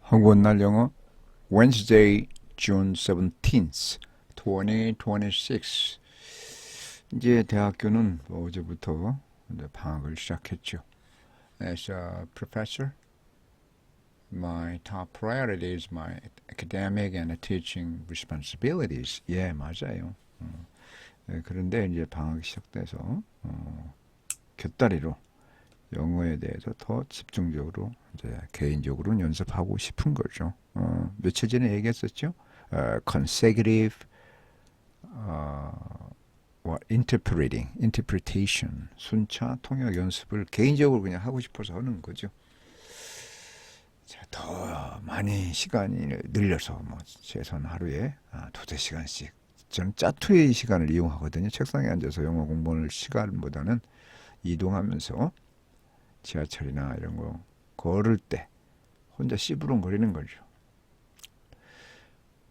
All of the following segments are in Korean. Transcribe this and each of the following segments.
한국 날 영어 Wednesday, June 17th, 2026. 이제 대학교는 어제부터 이제 방학을 시작했죠. As a professor, my top priority is my academic and teaching responsibilities. 예, 맞아요. 그런데 이제 방학이 시작돼서 곁다리로 영어에 대해서 더 집중적으로 이제 개인적으로 연습하고 싶은 거죠. 며칠 전에 얘기했었죠. consecutive interpretation, 순차 통역 연습을 개인적으로 그냥 하고 싶어서 하는 거죠. 자, 더 많이 시간이 늘려서 뭐 최소한 하루에 두세 시간씩 저는 짜투의 시간을 이용하거든요. 책상에 앉아서 영어 공부하는 시간보다는 이동하면서 지하철이나 이런 거 걸을 때 혼자 씨부렁거리는 거죠.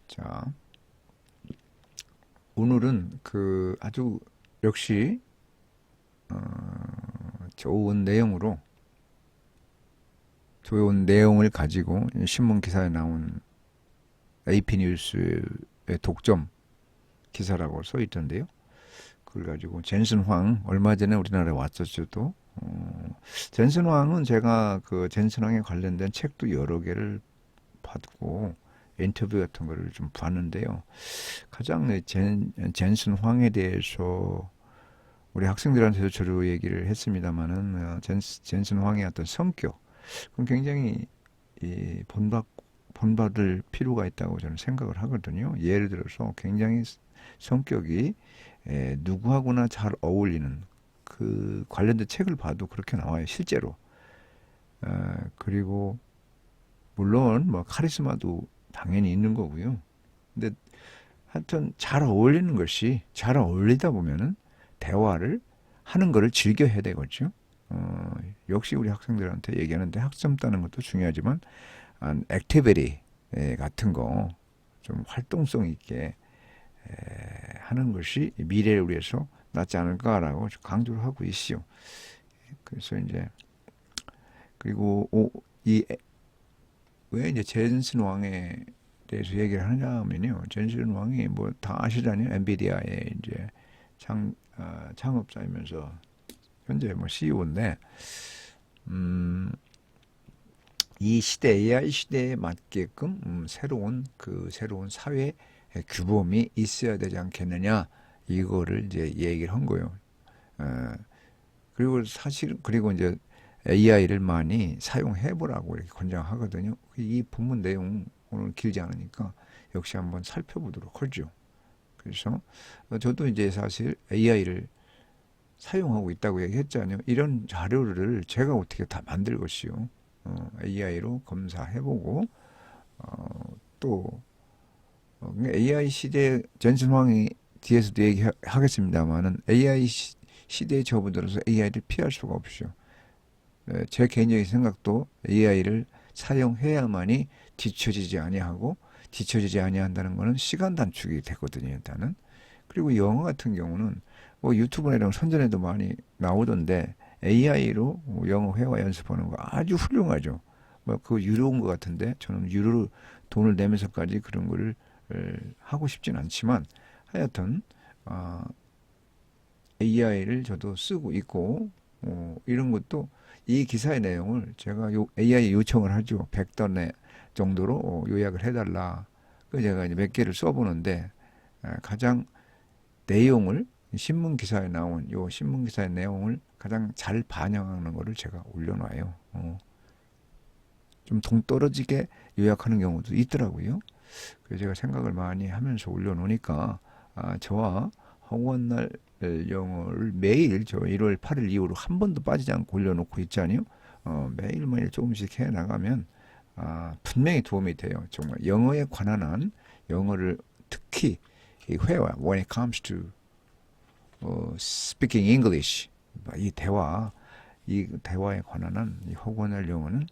자, 오늘은 그 아주 역시 좋은 내용을 가지고 신문 기사에 나온 AP 뉴스의 독점 기사라고 써 있던데요. 그걸 가지고 젠슨 황 얼마 전에 우리나라에 왔었죠. 또 젠슨 황은 제가 그 젠슨 황에 관련된 책도 여러 개를 받고 인터뷰 같은 거를 좀 봤는데요. 가장 젠슨 황에 대해서 우리 학생들한테도 저도 얘기를 했습니다만은 젠슨 황의 어떤 성격 그건 굉장히 본받을 필요가 있다고 저는 생각을 하거든요. 예를 들어서 굉장히 성격이 누구하고나 잘 어울리는 그 관련된 책을 봐도 그렇게 나와요. 실제로. 그리고 물론 뭐 카리스마도 당연히 있는 거고요. 근데 하여튼 잘 어울리다 보면은 대화를 하는 거를 즐겨야 되겠죠. 역시 우리 학생들한테 얘기하는데 학점 따는 것도 중요하지만 액티비티 같은 거 좀 활동성 있게 하는 것이 미래를 위해서 낫지 않을까라고 강조를 하고 있어요. 그래서 이제 그리고 왜 이제 젠슨 왕에 대해서 얘기를 하냐면요. 젠슨 왕이 뭐 다 아시잖아요. 엔비디아의 이제 창업자이면서 현재 뭐 CEO인데 이 시대 AI 시대에 맞게끔 새로운 사회 규범이 있어야 되지 않겠느냐 이거를 이제 얘기를 한 거예요. 그리고 이제 AI를 많이 사용해 보라고 이렇게 권장하거든요. 이 본문 내용 오늘 길지 않으니까 역시 한번 살펴보도록 하죠. 그래서 저도 이제 사실 AI를 사용하고 있다고 얘기했잖아요. 이런 자료를 제가 어떻게 다 만들 것이요. AI로 검사해보고 또 AI 시대 젠슨 황이 뒤에서도 얘기하겠습니다만은 AI 시대에 접어들어서 AI를 피할 수가 없죠. 제 개인적인 생각도 AI를 사용해야만이 뒤처지지 아니한다는 것은 시간 단축이 되거든요. 일단은. 그리고 영어 같은 경우는 뭐 유튜브나 이런 선전에도 많이 나오던데 AI로 영어 회화 연습하는 거 아주 훌륭하죠. 뭐 그거 유료인 것 같은데 저는 유료로 돈을 내면서까지 그런 거를 하고 싶진 않지만 하여튼 AI를 저도 쓰고 있고 이런 것도 이 기사의 내용을 제가 AI 요청을 하죠. 100단 정도로 요약을 해달라. 그 제가 이제 몇 개를 써보는데 가장 내용을 신문 기사에 나온 신문 기사의 내용을 가장 잘 반영하는 거를 제가 올려놔요. 좀 동떨어지게 요약하는 경우도 있더라고요. 그래서 제가 생각을 많이 하면서 올려놓으니까 저와 허구한 영어를 매일 저 1월 8일 이후로 한 번도 빠지지 않고 올려놓고 있잖아요. 매일매일 조금씩 해나가면 분명히 도움이 돼요. 정말 영어에 관한 한 영어를 특히 이 회화 when it comes to speaking English 이 대화에 관한 한 이 허구한 영어는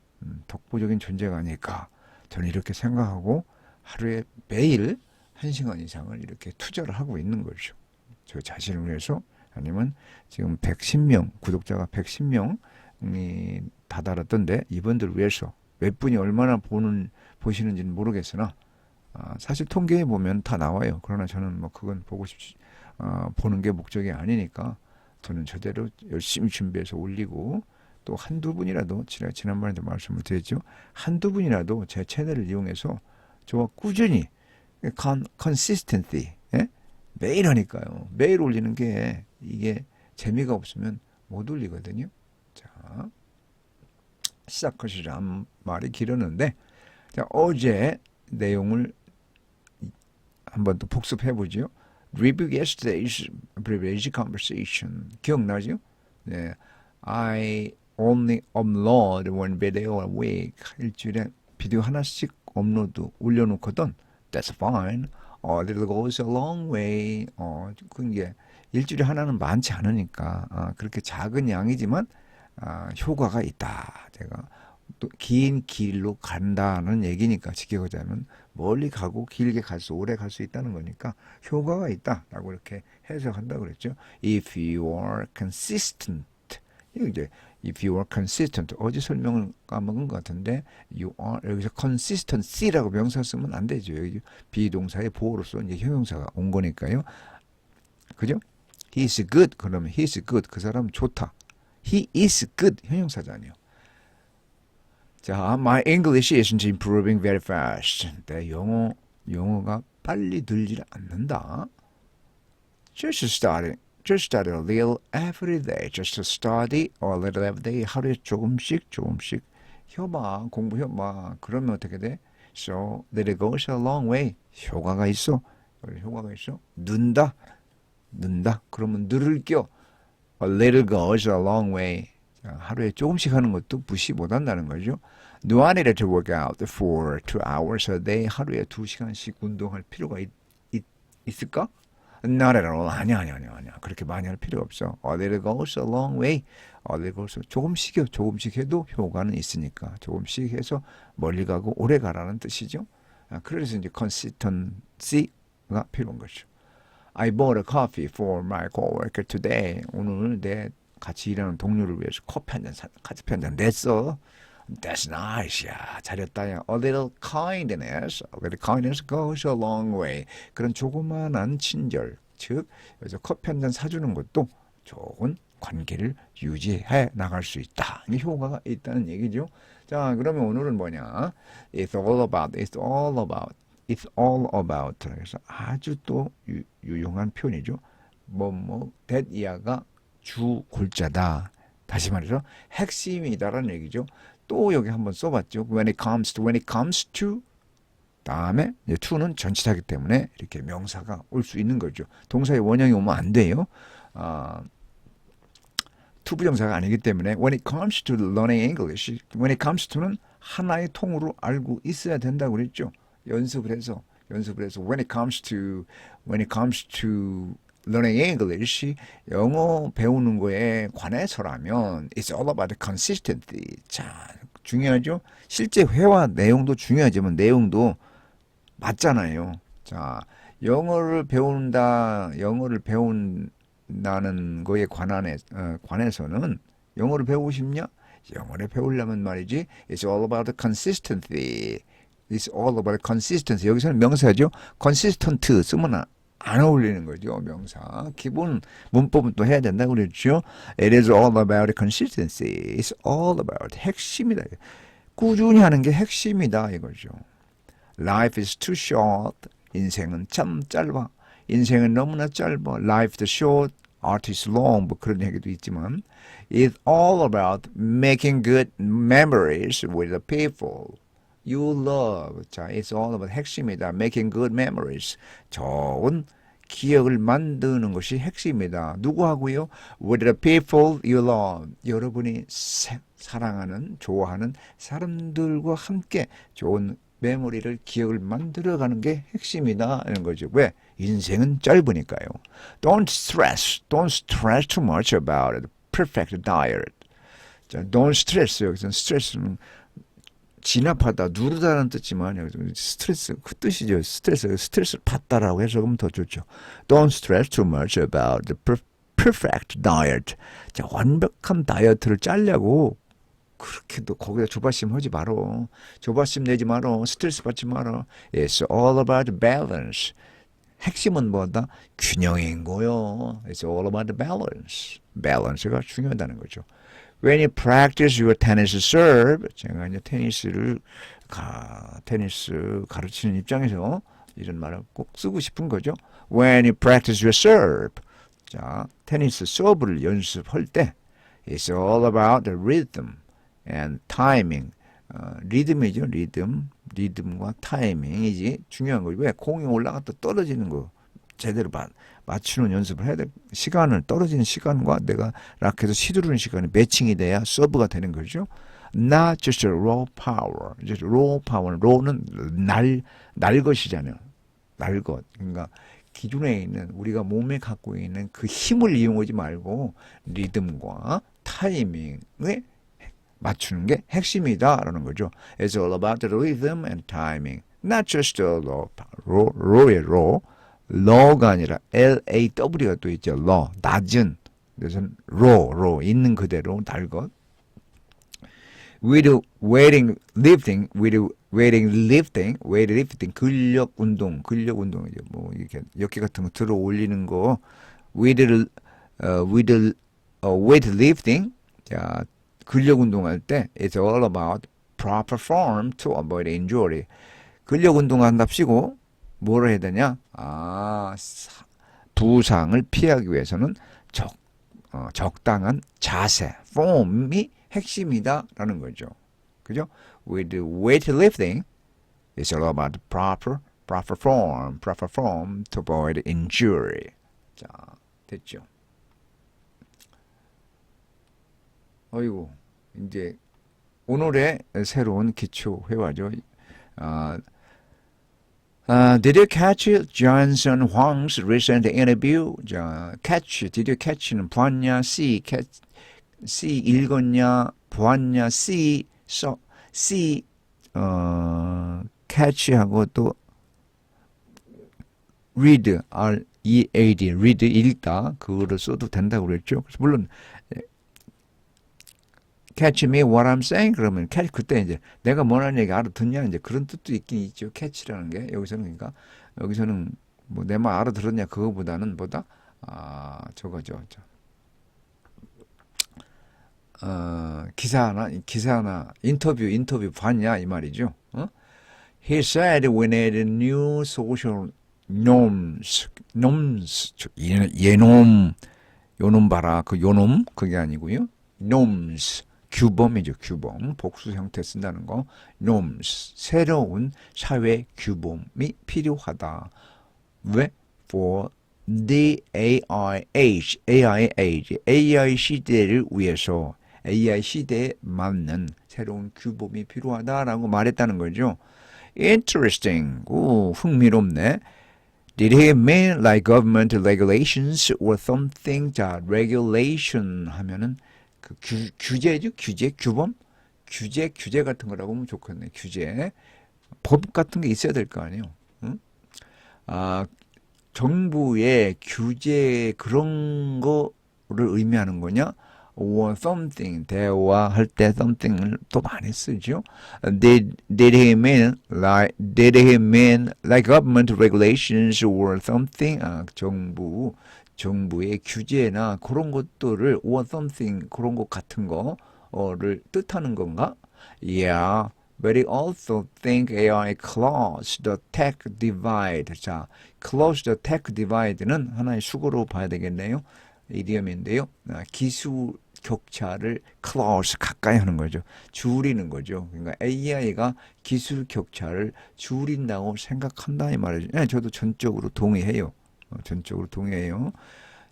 독보적인 존재가 아닐까 저는 이렇게 생각하고 하루에 매일 1시간 이상을 이렇게 투자를 하고 있는 거죠. 저 자신을 위해서 아니면 지금 110명 구독자가 110명이 다다랐던데 이분들 위해서 몇 분이 얼마나 보시는지는 모르겠으나 사실 통계에 보면 다 나와요. 그러나 저는 뭐 그건 보는 게 목적이 아니니까 저는 저대로 열심히 준비해서 올리고 또 한두 분이라도 제가 지난번에도 말씀을 드렸죠. 한두 분이라도 제 채널을 이용해서 저와 꾸준히 consistency 매일 하니까요. 매일 올리는 게 이게 재미가 없으면 못 올리거든요. 자, 시작하시자. 말이 길었는데 자, 어제 내용을 한번 또 복습해 보죠. Review yesterday's privilege conversation. 기억나죠? 네. I only upload one video a week. 일주일에 비디오 하나씩 업로드 올려놓거든. That's fine. That goes a long way. 그게 일주일에 하나는 많지 않으니까 그렇게 작은 양이지만 효과가 있다. 제가 또 긴 길로 간다는 얘기니까 지켜보자면 멀리 가고 길게 갈 수 오래 갈 수 있다는 거니까 효과가 있다라고 이렇게 해석한다고 그랬죠. If you are consistent. 이거 이제 if you are consistent 어제 설명을 까먹은 것 같은데 you are 여기서 consistency라고 명사 쓰면 안 되죠. 여기 비동사의 보호로서 이제 형용사가 온 거니까요. 그죠? He is good. 그러면 he is good. 그 사람 좋다. He is good. 형용사잖아요. 자, my English isn't improving very fast. 내 영어가 빨리 늘질 않는다. Just study a little every day. Just study a little every day. 하루에 조금씩 공부해봐. 그러면 어떻게 돼? So that it goes a long way. 효과가 있어. 는다. 그러면 늘을 껴. A little goes a long way. 자, 하루에 조금씩 하는 것도 무시 못한다는 거죠. Do I need to work out for 2 hours a day? 하루에 2시간씩 운동할 필요가 있을까? Not at all. 아니야. 그렇게 많이 할 필요 없어. A little goes a long way. 조금씩 해도 효과는 있으니까. 조금씩 해서 멀리 가고 오래 가라는 뜻이죠. 그래서 이제 consistency가 필요한 거죠. I bought a coffee for my coworker today. 오늘 내 같이 일하는 동료를 위해서 커피 한 잔 냈어. That's nice. 야, 잘했다. 야. A little kindness goes a long way. 그런 조그만한 친절, 즉 여기서 커피 한 잔 사주는 것도 좋은 관계를 유지해 나갈 수 있다. 이게 효과가 있다는 얘기죠. 자, 그러면 오늘은 뭐냐? It's all about. 그래서 아주 또 유용한 표현이죠. that 이하가 주 골자다. 다시 말해서 핵심이다라는 얘기죠. 또 여기 한번 써봤죠. When it comes to 다음에 이제 to는 전치사기 때문에 이렇게 명사가 올 수 있는 거죠. 동사의 원형이 오면 안 돼요. 투부정사가 아니기 때문에 when it comes to learning English, when it comes to는 하나의 통으로 알고 있어야 된다고 그랬죠. 연습을 해서 when it comes to learning English, 영어 배우는 거에 관해서라면 it's all about consistency. 자, 중요하죠. 실제 회화 내용도 중요하지만 내용도 맞잖아요. 자, 영어를 배운다는 거에 관해서는 영어를 배우고 싶냐? 영어를 배우려면 말이지. It's all about consistency. It's all about consistency. 여기서는 명사죠. consistent 쓰면 안 어울리는 거죠. 명사. 기본 문법은 또 해야 된다고 그랬죠. It is all about consistency. It's all about 핵심이다. 꾸준히 하는 게 핵심이다 이거죠. Life is too short. 인생은 참 짧아. 인생은 너무나 짧아. Life is short. Art is long. 뭐 그런 얘기도 있지만 It's all about making good memories with the people you love. 자, it's all about 핵심이다. Making good memories. 좋은 기억을 만드는 것이 핵심이다. 누구하고요? With the people you love. 여러분이 사랑하는, 좋아하는 사람들과 함께 좋은 메모리를, 기억을 만들어가는 게 핵심이다. 이런 거죠. 왜? 인생은 짧으니까요. Don't stress too much about the perfect diet. 자, don't stress. 여기서는 스트레스는 진압하다, 누르다는 뜻이지만 여기서 스트레스 그 뜻이죠. 스트레스를 받다라고 해석하면 더 좋죠. Don't stress too much about the perfect diet. 자, 완벽한 다이어트를 짜려고 그렇게도 거기다 조바심 하지 말어. 조바심 내지 말어. 스트레스 받지 말어. It's all about balance. 핵심은 뭐다? 균형인 거요. It's all about balance. 밸런스가 중요하다는 거죠. When you practice your tennis serve, 제가 이제 테니스 가르치는 입장에서 이런 말을 꼭 쓰고 싶은 거죠. When you practice your serve, 자, 테니스 서브를 연습할 때, it's all about the rhythm and timing. 리듬이죠, 리듬과 타이밍이지 중요한 거죠. 왜 공이 올라갔다 떨어지는 거 제대로 맞추는 연습을 해야 돼. 시간을 떨어지는 시간과 내가 라켓에서 휘두르는 시간이 매칭이 돼야 서브가 되는 거죠. Not just raw power. 이제 raw power, raw는 날 것이잖아요. 날 것. 그러니까 기존에 있는 우리가 몸에 갖고 있는 그 힘을 이용하지 말고 리듬과 타이밍에 맞추는 게 핵심이다라는 거죠. It's all about the rhythm and timing. Not just the raw의 raw. law가 아니라 L-A-W가 또 있죠. law, 낮은. 그래서 raw, 있는 그대로 날 것. with weightlifting, 근력 운동이죠. 뭐 이렇게 어깨 같은 거 들어 올리는 거, weightlifting, 자 근력 운동할 때, it's all about proper form to avoid injury. 근력 운동한답시고 뭐를 해야 되냐? 부상을 피하기 위해서는 적당한 자세, 폼이 핵심이다라는 거죠. 그죠? With weightlifting, it's all about proper form to avoid injury. 자, 됐죠? 어이구, 이제 오늘의 새로운 기초 회화죠. Did you catch Johnson Huang's recent interview? 자, did you catch는 봤냐? see 읽었냐? 보았냐? catch하고 또 read, R-E-A-D, read 읽다, 그거를 써도 된다고 그랬죠. 그래서 물론 catch me what I'm saying 그러면 catch 그때 이제 내가 뭐라는 얘기 알아듣냐 이제 그런 뜻도 있긴 있죠. catch라는 게 여기서는 뭐 내 말 알아들었냐 그거보다는 저거죠. 기사나 인터뷰 봤냐 이 말이죠. He said we need new social norms. 요놈 봐라. 그 요놈 그게 아니고요. norms. 규범이죠. 규범. 복수 형태 쓴다는 거. norms. 새로운 사회 규범이 필요하다. 왜? For the AI 시대를 위해서 AI 시대에 맞는 새로운 규범이 필요하다라고 말했다는 거죠. Interesting. 오, 흥미롭네. Did he mean like government regulations or something? 자, regulation 하면은 그 규제죠? 규범? 규제 같은 거라고 하면 좋겠네. 규제. 법 같은 게 있어야 될 거 아니에요. 응? 정부의 규제 그런 거를 의미하는 거냐? or something. 대화할 때 something을 또 많이 쓰죠. Did he mean like government regulations or something? 정부의 규제나 그런 것들을 or something 그런 것 같은 거를 뜻하는 건가? Yeah, but I also think AI close the tech divide. 자, close the tech divide는 하나의 수고로 봐야 되겠네요. 이디엄인데요. 기술 격차를 close 가까이 하는 거죠. 줄이는 거죠. 그러니까 AI가 기술 격차를 줄인다고 생각한다 이 말이죠. 네, 저도 전적으로 동의해요.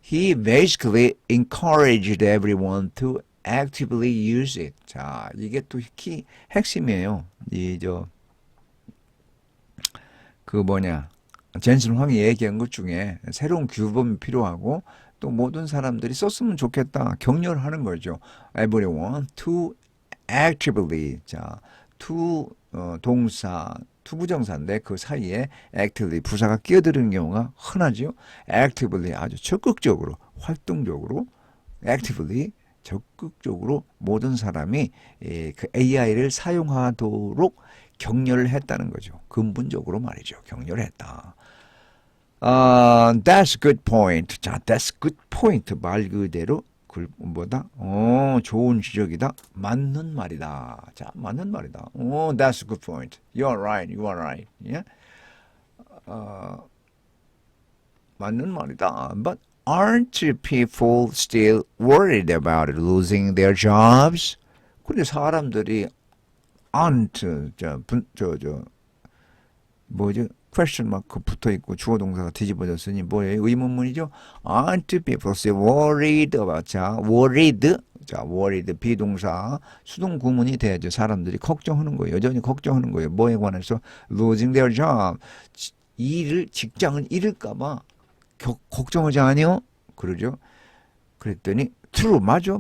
He basically encouraged everyone to actively use it. 자, 이게 또 핵심이에요. 젠슨 황이 얘기한 것 중에 새로운 규범이 필요하고 또 모든 사람들이 썼으면 좋겠다. 격려를 하는 거죠. Everyone to actively. 자, to 동사 투부정사인데 그 사이에 actively 부사가 끼어드는 경우가 흔하죠. actively 아주 적극적으로 활동적으로 actively 적극적으로 모든 사람이 그 AI를 사용하도록 격려를 했다는 거죠. 근본적으로 말이죠. 격려를 했다. That's good point. 자, that's good point. 말 그대로 뭐다? 좋은 지적이다. 맞는 말이다. 자, 맞는 말이다. That's a good point. You are right. You are right. Yeah? 맞는 말이다. But aren't people still worried about losing their jobs? 근데 사람들이 aren't 뭐죠? question mark 붙어 있고 주어 동사가 뒤집어졌으니 뭐예요? 의문문이죠. Aren't people still worried about 자 worried 비동사 수동 구문이 돼야죠. 사람들이 걱정하는 거예요. 여전히 걱정하는 거예요. 뭐에 관해서 losing their job 직장을 잃을까봐 걱정하지 않아요? 그러죠. 그랬더니 true 맞아.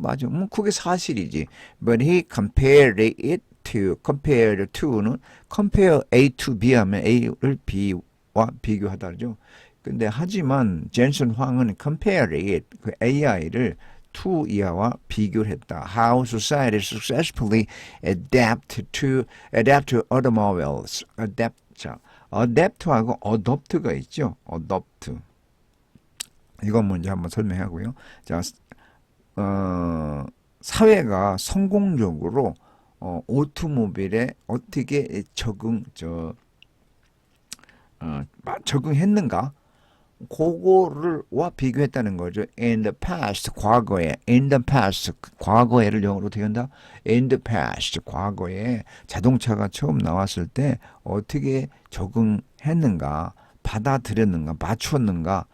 그게 사실이지. But he compared it to compare to는 compare A to B 하면 A를 B와 비교하다죠. 근데 하지만 젠슨 황은 compare it 그 AI를 to 이하와 비교를 했다. How society successfully adapt to automobiles. adapt하고 adopt가 있죠. adopt. 이건 먼저 한번 설명하고요. 자, 사회가 성공적으로 오토모빌에 어떻게 적응했는가? 그거를와 비교했다는 거죠. In the past, 과거에. In the past, 과거에를 영어로 어떻게 한다? In the past, 과거에 자동차가 처음 나왔을 때 어떻게 적응했는가? 받아들였는가? 맞추었는가?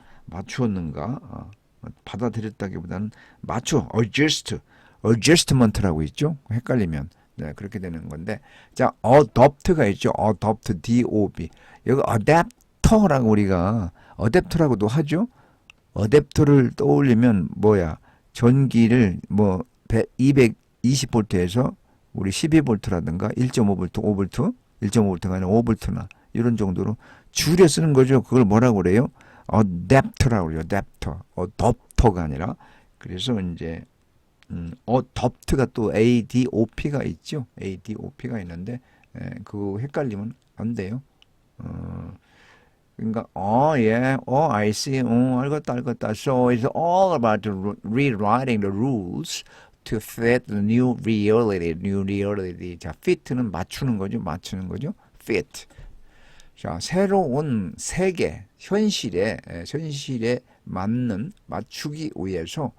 받아들였다기보다는 adjustment라고 있죠. 헷갈리면 네, 그렇게 되는 건데 자 adopt가 있죠. adopt D-O-B 여기 adapter라고 우리가 adapter라고도 하죠. adapter를 떠올리면 뭐야 전기를 뭐 220V에서 우리 12V라든가 1.5V, 5V, 1.5V가 아니라 5V나 이런 정도로 줄여 쓰는 거죠. 그걸 뭐라고 그래요? adapter라고 그래요. adapter가 아니라 그래서 이제 adopt가 또 ADOP가 있죠. ADOP가 있는데 그거 헷갈리면 안 돼요. 그러니까 I see, 알겠다. So it's all about rewriting the rules to fit the new reality. 자, fit는 맞추는 거죠. fit. 자, 새로운 세계, 현실에 맞추기 위해서,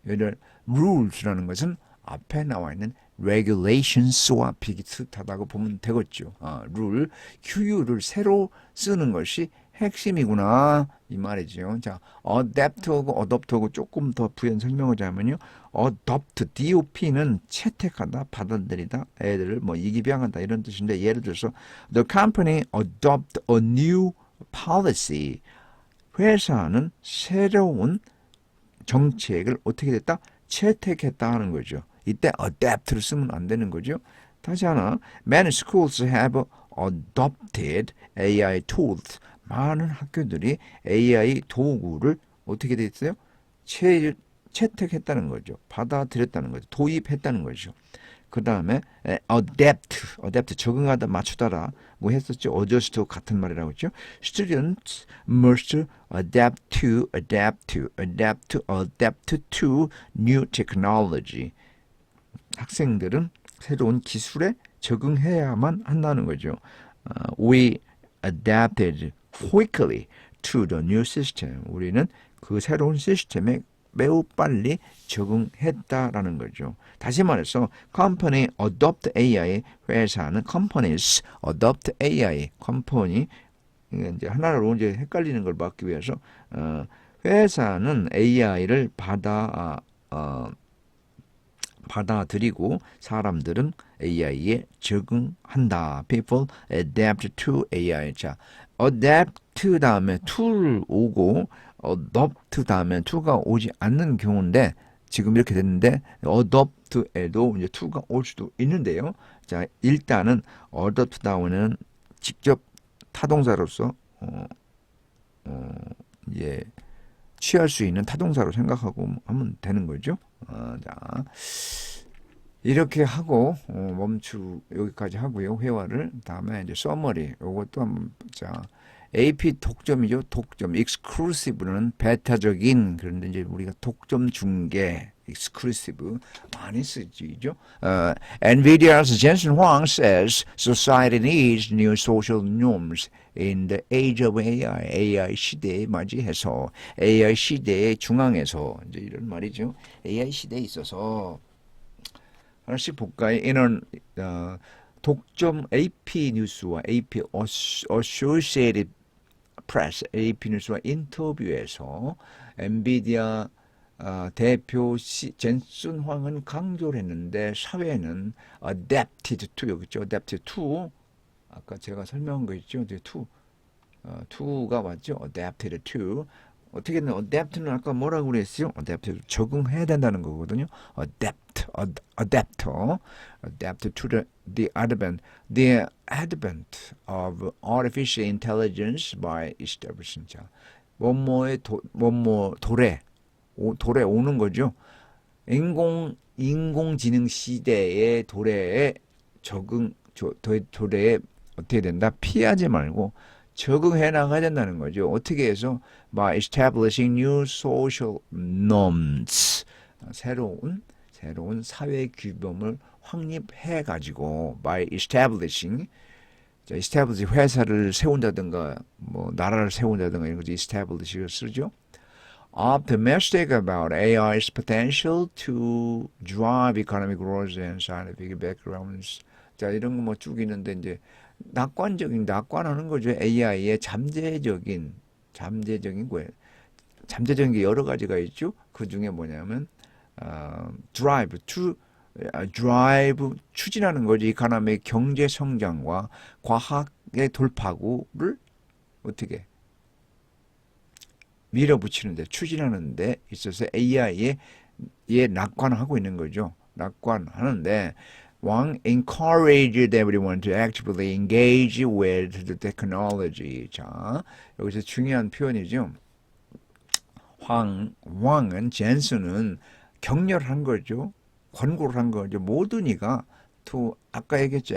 예를 rules라는 것은 앞에 나와 있는 regulations와 비슷하다고 보면 되겠죠. rule, 규율을 새로 쓰는 것이 핵심이구나. 이 말이죠. 자, adapt하고 adopt하고 조금 더 부연 설명하자면요. adopt, DOP는 채택하다, 받아들이다, 애들을 뭐 이기병한다 이런 뜻인데 예를 들어서 the company adopt a new policy. 회사는 새로운 정책을 어떻게 됐다? 채택했다 하는 거죠. 이때 adapt를 쓰면 안 되는 거죠. 다시 하나, many schools have adopted AI tools. 많은 학교들이 AI 도구를 어떻게 됐어요? 채택했다는 거죠. 받아들였다는 거죠. 도입했다는 거죠. 그 다음에 adapt 적응하다 맞추다라 뭐 했었죠. adjust 같은 말이라고 했죠. Students must adapt to new technology. 학생들은 새로운 기술에 적응해야만 한다는 거죠. We adapted quickly to the new system. 우리는 그 새로운 시스템에 매우 빨리 적응했다라는 거죠. 다시 말해서 company adopt AI 회사는 companies adopt AI 컴퍼니 이제 하나로 이제 헷갈리는 걸 막기 위해서 회사는 AI를 받아들이고 사람들은 AI에 적응한다. People adapt to AI. 자, adapt 다음에 to를 오고 adopt 다음에 to가 오지 않는 경우인데 지금 이렇게 됐는데 adopt에도 이제 to가 올 수도 있는데요. 자, 일단은 adopt 다음에는 직접 타동사로서 이제 취할 수 있는 타동사로 생각하고 하면 되는 거죠. 자, 이렇게 하고 여기까지 하고요. 회화를 다음에 이제 서머리 요것도 한번 자 AP 독점이죠. 독점 exclusive는 배타적인 그런데 이제 우리가 독점 중개 exclusive 많이 쓰지죠. Nvidia's Jensen Huang says society needs new social norms in the age of AI. AI 시대에 맞이해서 AI 시대의 중앙에서 이제 이런 말이죠. AI 시대에 있어서 하나씩 볼까요? 이런 독점 AP 뉴스와 AP Associated Press, AP 뉴스와 인터뷰에서 엔비디아 대표 젠슨 황은 강조를 했는데 사회는 adapted to 여기죠. adapted to 아까 제가 설명한 거 있죠. to가 맞죠. adapted to 어떻게든 adapt는 아까 뭐라고 그랬어요? adapt 적응해야 된다는 거거든요. adapt to the advent of artificial intelligence by establishing 자 뭐뭐의 도래 오는 거죠. 인공지능 시대의 도래에 도래에 어떻게 된다? 피하지 말고 적응해 나가야 된다는 거죠. 어떻게 해서 by establishing new social norms 새로운 사회 규범을 확립해 가지고 by establishing establish 회사를 세운다든가 뭐 나라를 세운다든가 이런 거지 establish를 쓰죠. Optimistic about AI's potential to drive economic growth and scientific backgrounds. 자 이런 거 뭐 쭉 있는데 이제 낙관하는 거죠. AI의 잠재적인 거예요. 잠재적인 게 여러 가지가 있죠. 그 중에 뭐냐면 drive 추진하는 거죠. 이코노미 경제 성장과 과학의 돌파구를 어떻게 밀어붙이는데 추진하는 데 있어서 AI에 낙관하고 있는 거죠. 낙관하는데 Wang encouraged everyone to actively engage with the technology. 자, 여기서 중요한 표현이죠. 왕은 젠슨은 격려한 거죠. 권고를 한 거죠. 모든 이가 to 아까 얘기했죠.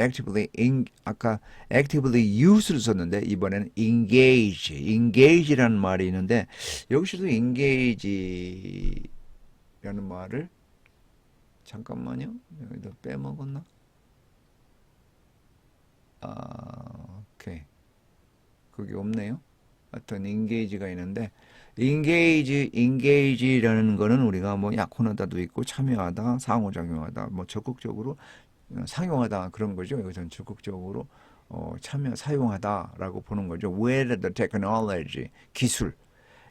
아까 actively use를 썼는데 이번에는 engage라는 말이 있는데 여기서도 engage라는 말을 잠깐만요. 여기다 빼먹었나? 오케이. 그게 없네요. 하여튼 engage가 있는데 engage라는 거는 우리가 뭐 약혼하다도 있고 참여하다, 상호작용하다, 뭐 적극적으로 상용하다 그런 거죠. 여기서는 적극적으로 사용하다라고 보는 거죠. With the technology 기술,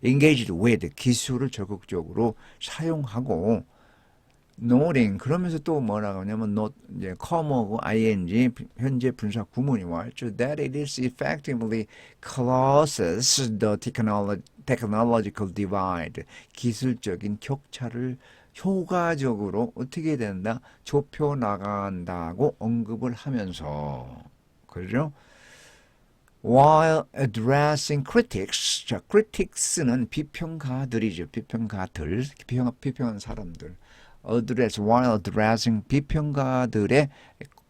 engaged with 기술을 적극적으로 사용하고 noting 그러면서 또 뭐라고 하냐면 not 이제 com하고 ing 현재 분사 구문이 왔죠. That it is effectively closes the technological divide 기술적인 격차를 효과적으로 어떻게 된다? 좁혀 나간다고 언급을 하면서 그죠? While addressing critics, 자, critics는 비평가들이죠. 비평한 사람들. while addressing 비평가들의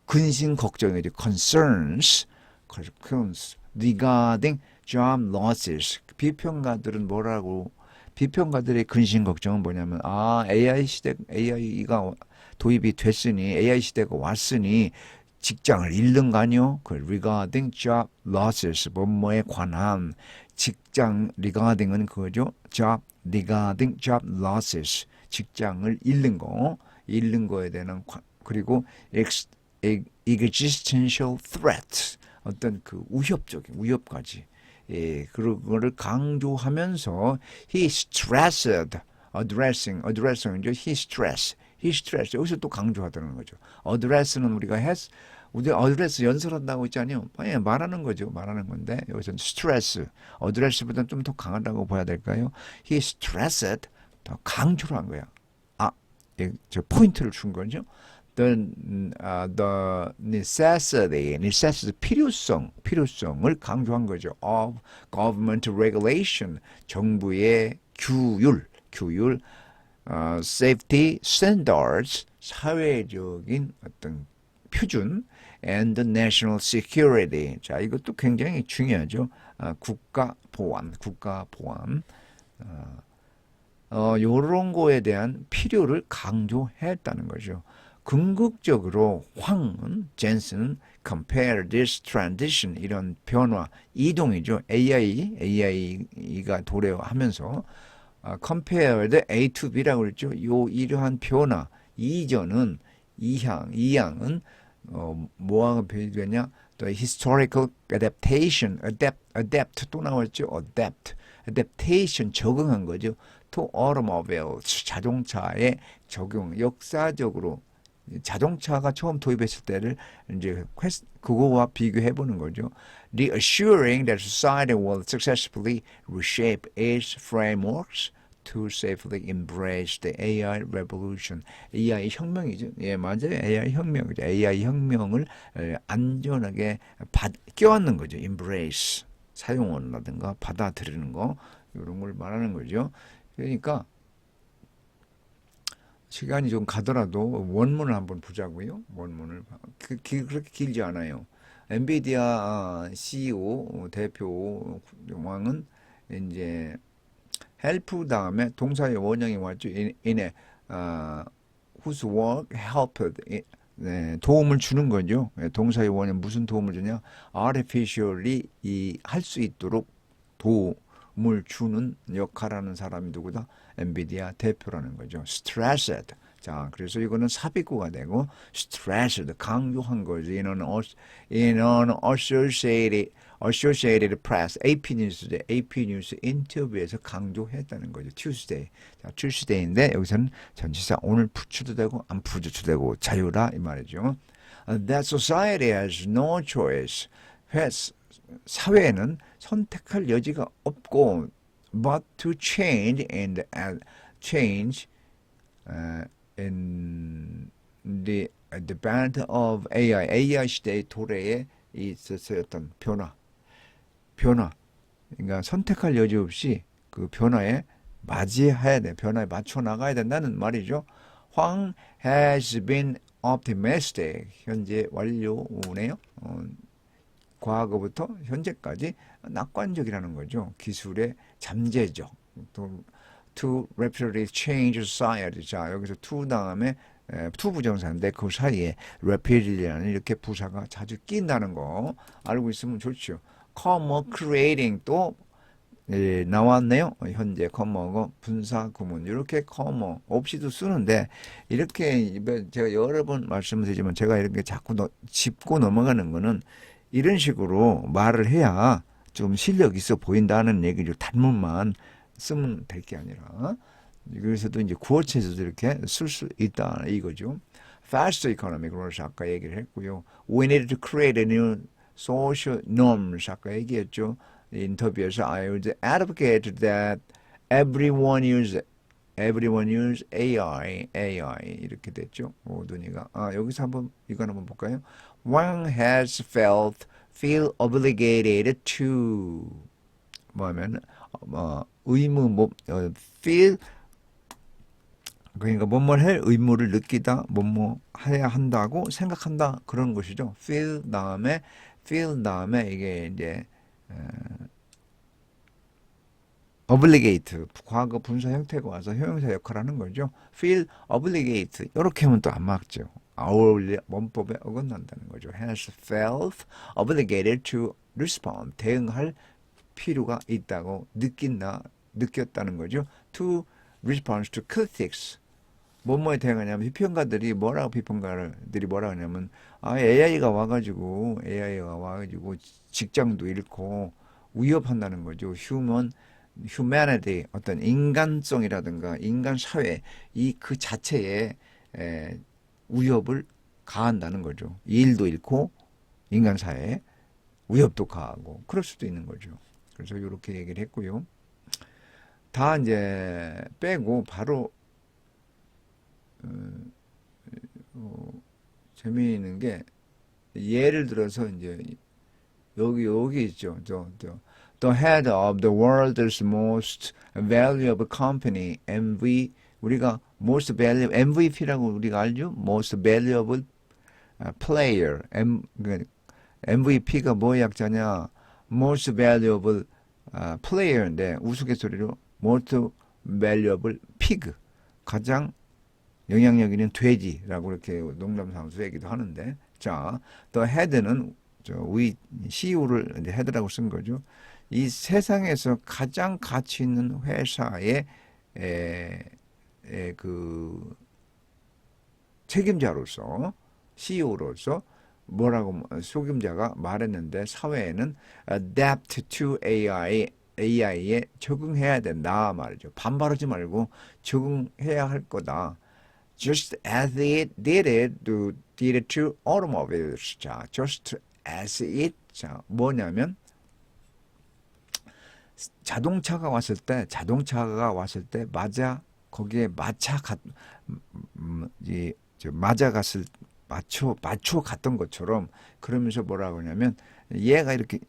근심 걱정이죠. concerns regarding job losses. 비평가들의 근심 걱정은 뭐냐면 AI가 도입이 됐으니 AI 시대가 왔으니 직장을 잃는 거 아니요? regarding job losses 뭐뭐에 관한 직장 regarding은 그거죠. regarding job losses 직장을 잃는 거에 대한 그리고 existential threat 어떤 그 위협까지 그거를 강조하면서 he stressed addressing이죠. he stressed 여기서 또 강조하다는 거죠. address는 우리가 address 연설한다고 있잖아요. 말하는 거죠. 말하는 건데 여기서는 stress address보다는 좀 더 강하다고 봐야 될까요? he stressed 더 강조를 한 거야. 저 포인트를 준 거죠. The necessity 필요성을 강조한 거죠. Of government regulation 정부의 규율 safety standards, 사회적인 어떤 표준, and national security. 자, 이것도 굉장히 중요하죠. 국가 보안, 국가 보안. 요런 거에 대한 필요를 강조했다는 거죠. 궁극적으로 젠슨은 compare this transition, 이런 변화, 이동이죠. AI가 도래하면서 compared A to B라고 그랬죠. 이러한 변화, 이양은 뭐하고 비교되냐? The historical adaptation, adapt 또 나왔죠. adaptation 적응한 거죠. To automobiles, 자동차의 적용, 역사적으로 자동차가 처음 도입했을 때를 이제 그거와 비교해 보는 거죠. Reassuring that society will successfully reshape its frameworks to safely embrace the AI revolution. AI 혁명이죠. 예, 맞아요. AI 혁명이죠. AI 혁명을 안전하게 껴안는 거죠. embrace. 사용원이라든가 받아들이는 거, 이런 걸 말하는 거죠. 그러니까 시간이 좀 가더라도 원문을 한번 보자고요. 원문을 그렇게 길지 않아요. 엔비디아 CEO 대표 왕은 이제 help 다음에 동사의 원형이 왔죠. in에 whose work helped, 네, 도움을 주는 거죠. 동사의 원형 무슨 도움을 주냐? artificially 할 수 있도록 도움을 주는 역할하는 사람이 누구다? 엔비디아 대표라는 거죠. stressed. 자, 그래서 이거는 삽입구가 되고 stressed 강조한 거죠. in an Associated Press, AP 뉴스 인터뷰에서 강조했다는 거죠. Tuesday. 자, Tuesday인데 여기서는 전치사 오늘 붙여도 되고 안 붙여도 되고 자유라 이 말이죠. That society has no choice. 사회에는 선택할 여지가 없고 but to change in the advent of AI 시대의 도래에 있었던 변화. 그러니까 선택할 여지 없이 그 변화에 맞이해야 돼. 변화에 맞춰 나가야 된다는 말이죠. 황 has been optimistic. 현재 완료네요. 과거부터 현재까지 낙관적이라는 거죠. 기술의 잠재적. To rapidly change society. 자, 여기서 to 다음에 to 부정사인데 그 사이에 rapidly라는 이렇게 부사가 자주 낀다는 거 알고 있으면 좋죠. comma creating 또 나왔네요. 현재 comma고 분사 구문 이렇게 comma 없이도 쓰는데 이렇게 제가 여러 번 말씀드리지만 제가 이렇게 자꾸 짚고 넘어가는 거는 이런 식으로 말을 해야 좀 실력 있어 보인다는 얘기죠. 단문만 쓰면 될 게 아니라 그래서도 이제 구어체에서도 이렇게 쓸 수 있다 이거죠. Fast economy growth 아까 얘기를 했고요. We need to create a new social norms 아까 얘기했죠. 인터뷰에서 I would advocate that everyone use AI 이렇게 됐죠. 오돈이가 여기서 한번 이건 한번 볼까요? One has feel obligated to 뭐하면 의무 feel 그러니까 뭐뭐 할 의무를 느끼다 뭐뭐 해야 한다고 생각한다 그런 것이죠. feel 다음에 이게 이제 obligate 과거 분사 형태가 와서 형용사 역할을 하는 거죠. feel obligate 이렇게 하면 또 안 맞죠. 원법에 어긋난다는 거죠. has felt obligated to respond 대응할 필요가 있다고 느꼈다는 거죠. to respond to critics 뭐뭐에 대응하냐면 비평가들이 뭐라고 하냐면 AI가 와가지고 직장도 잃고 위협한다는 거죠. humanity 어떤 인간성이라든가 인간 사회 그 자체에 위협을 가한다는 거죠. 일도 잃고 인간 사회에 위협도 가하고 그럴 수도 있는 거죠. 그래서 이렇게 얘기를 했고요. 다 이제 빼고 바로 재미있는 게 예를 들어서 이제 여기 있죠. The head of the world's most valuable company, 우리가 most valuable MVP라고 우리가 알죠? most valuable player. MVP가 뭐의 약자냐? most valuable player인데 우스갯소리로 most valuable pig. 가장 영향력 있는 돼지라고 이렇게 농담삼아서 얘기도 하는데, 자, the head는 위 CEO를 이제 헤드라고 쓴 거죠. 이 세상에서 가장 가치 있는 회사의 그 책임자로서 CEO로서 뭐라고 속임자가 말했는데 사회에는 adapt to AI에 적응해야 된다 말이죠. 반발하지 말고 적응해야 할 거다. Just as it did it to automobiles. 자, just as it. 자, 뭐냐면 자동차가 왔을 때 맞아 거기에 맞춰 갔던 것처럼 그러면서 뭐라고 하냐면 얘가 이렇게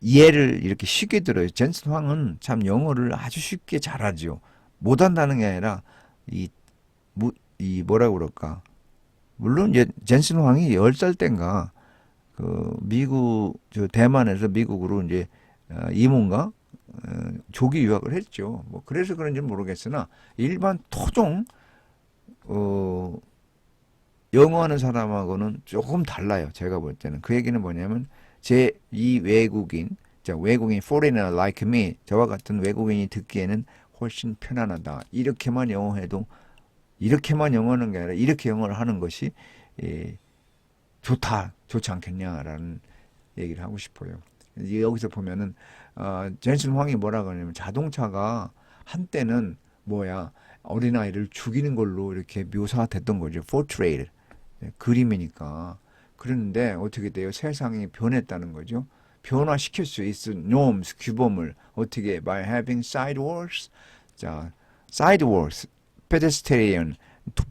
얘를 이렇게 쉽게 들어요. 젠슨 황은 참 영어를 아주 쉽게 잘하죠. 못한다는 게 아니라 이 뭐라고 그럴까. 물론 이제 젠슨 황이 10살 땐가 그 미국 대만에서 미국으로 이제 이문가 조기 유학을 했죠. 뭐 그래서 그런지 모르겠으나 일반 토종 영어하는 사람하고는 조금 달라요. 제가 볼 때는. 그 얘기는 뭐냐면 이 외국인 foreigner like me 저와 같은 외국인이 듣기에는 훨씬 편안하다. 이렇게만 영어해도 이렇게만 영어하는 게 아니라 이렇게 영어를 하는 것이 좋지 않겠냐라는 얘기를 하고 싶어요. 여기서 보면은 젠슨 황이 뭐라고 하냐면 자동차가 한때는 어린아이를 죽이는 걸로 이렇게 묘사됐던 거죠. 포트레일 그림이니까. 그런데 어떻게 돼요? 세상이 변했다는 거죠. 변화시킬 수 있는 norms, 규범을 어떻게 by having sidewalks. 자, sidewalks, pedestrian,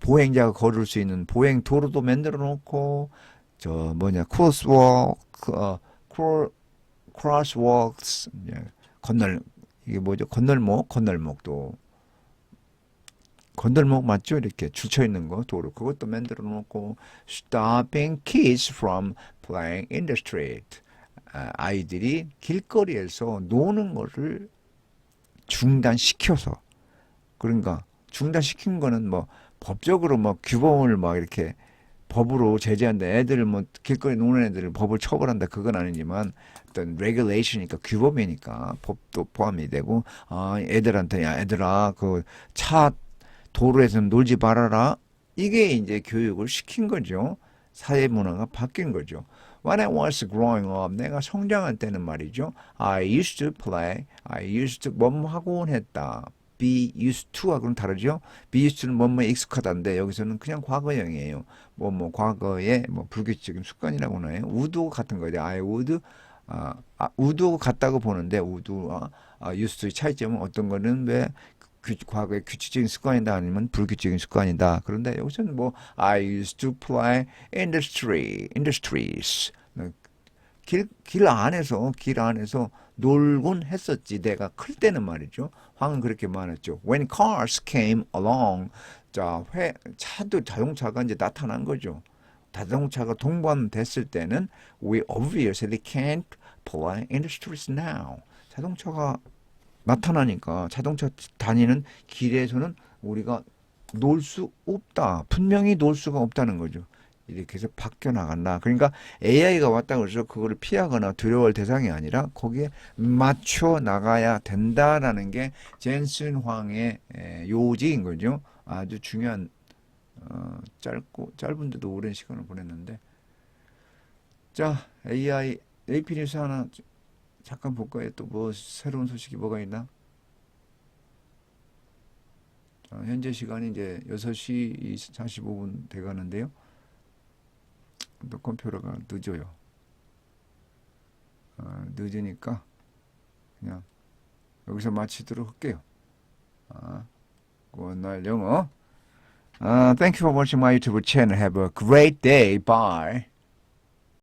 보행자가 걸을 수 있는 보행 도로도 만들어 놓고 crosswalks, 이게 뭐죠? 건널목도 건널목 맞죠? 이렇게 줄쳐 있는 거 도로 그것도 만들어 놓고 stopping kids from playing in the street. 아이들이 길거리에서 노는 것을 중단시켜서 그러니까 중단시킨 거는 뭐 법적으로 뭐 규범을 막 이렇게 법으로 제재한다. 애들을 뭐 길거리 노는 애들을 법을 처벌한다. 그건 아니지만 어떤 regulation이니까 규범이니까 법도 포함이 되고 애들한테 야 애들아 그 차 도로에서 놀지 말아라. 이게 이제 교육을 시킨 거죠. 사회 문화가 바뀐 거죠. When I was growing up, 내가 성장할 때는 말이죠. I used to 뭐하곤 했다. be used to하고는 다르죠. be used to는 뭐뭐에 익숙하다인데 여기서는 그냥 과거형이에요. 과거에 불규칙적인 습관이라고 해요. would 같은 거죠. I would would 같다고 보는데 would와 used to의 차이점은 어떤 거는 왜 과거의 규칙적인 습관이다 아니면 불규칙적인 습관이다. 그런데 여기서는 I used to play in the streets. 길 안에서 놀곤 했었지. 내가 클 때는 말이죠. 황은 그렇게 말했죠. When cars came along. 자, 자동차가 이제 나타난 거죠. 자동차가 동반됐을 때는 we obviously can't play in the streets now. 자동차가 나타나니까 자동차 다니는 길에서는 우리가 놀 수 없다. 분명히 놀 수가 없다는 거죠. 이렇게 해서 바뀌어 나간다. 그러니까 AI가 왔다고 해서 그거를 피하거나 두려워할 대상이 아니라 거기에 맞춰 나가야 된다라는 게 젠슨 황의 요지인 거죠. 아주 중요한 짧은데도 오랜 시간을 보냈는데 자 AP 뉴스 하나 잠깐 볼까요? 또 뭐 새로운 소식이 뭐가 있나? 자, 현재 시간이 이제 6시 45분 돼가는데요. 또 컴퓨터가 늦어요. 늦으니까 그냥 여기서 마치도록 할게요. 굿날 영어. Thank you for watching my YouTube channel. Have a great day. Bye.